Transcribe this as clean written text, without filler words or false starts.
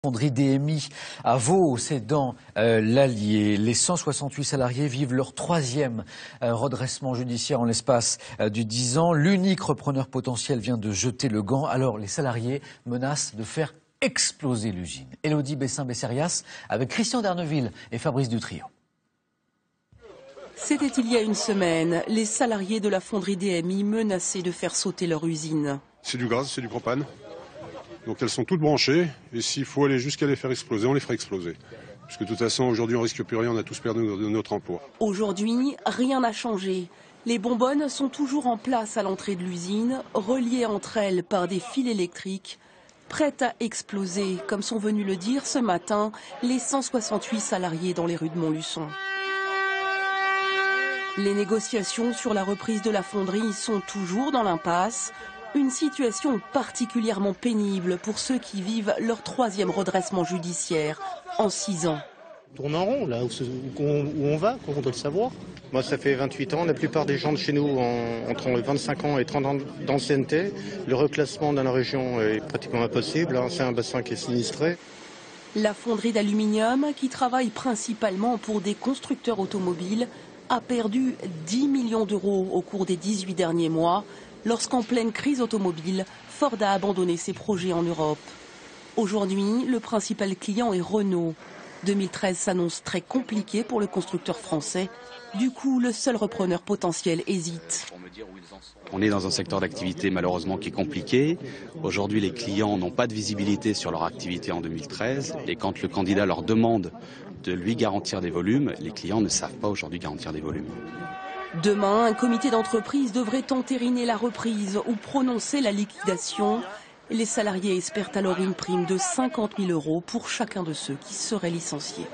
Fonderie DMI à Vaud, c'est dans l'Allier. Les 168 salariés vivent leur troisième redressement judiciaire en l'espace du 10 ans. L'unique repreneur potentiel vient de jeter le gant. Alors les salariés menacent de faire exploser l'usine. Élodie Bessin-Besserias avec Christian Derneville et Fabrice Dutrio. C'était il y a une semaine. Les salariés de la fonderie DMI menaçaient de faire sauter leur usine. C'est du gaz, c'est du propane. Donc elles sont toutes branchées et s'il faut aller jusqu'à les faire exploser, on les fera exploser. Puisque de toute façon, aujourd'hui, on risque plus rien, on a tous perdu notre emploi. Aujourd'hui, rien n'a changé. Les bonbonnes sont toujours en place à l'entrée de l'usine, reliées entre elles par des fils électriques, prêtes à exploser, comme sont venus le dire ce matin les 168 salariés dans les rues de Montluçon. Les négociations sur la reprise de la fonderie sont toujours dans l'impasse. Une situation particulièrement pénible pour ceux qui vivent leur troisième redressement judiciaire en 6 ans. On tourne en rond, là où on va, on doit le savoir. Moi, ça fait 28 ans. La plupart des gens de chez nous ont entre 25 ans et 30 ans d'ancienneté. Le reclassement dans la région est pratiquement impossible. C'est un bassin qui est sinistré. La fonderie d'aluminium, qui travaille principalement pour des constructeurs automobiles, a perdu 10 millions d'euros au cours des 18 derniers mois, lorsqu'en pleine crise automobile, Ford a abandonné ses projets en Europe. Aujourd'hui, le principal client est Renault. 2013 s'annonce très compliqué pour le constructeur français. Du coup, le seul repreneur potentiel hésite. On est dans un secteur d'activité malheureusement qui est compliqué. Aujourd'hui, les clients n'ont pas de visibilité sur leur activité en 2013. Et quand le candidat leur demande de lui garantir des volumes, les clients ne savent pas aujourd'hui garantir des volumes. Demain, un comité d'entreprise devrait entériner la reprise ou prononcer la liquidation. Les salariés espèrent alors une prime de 50 000 € pour chacun de ceux qui seraient licenciés.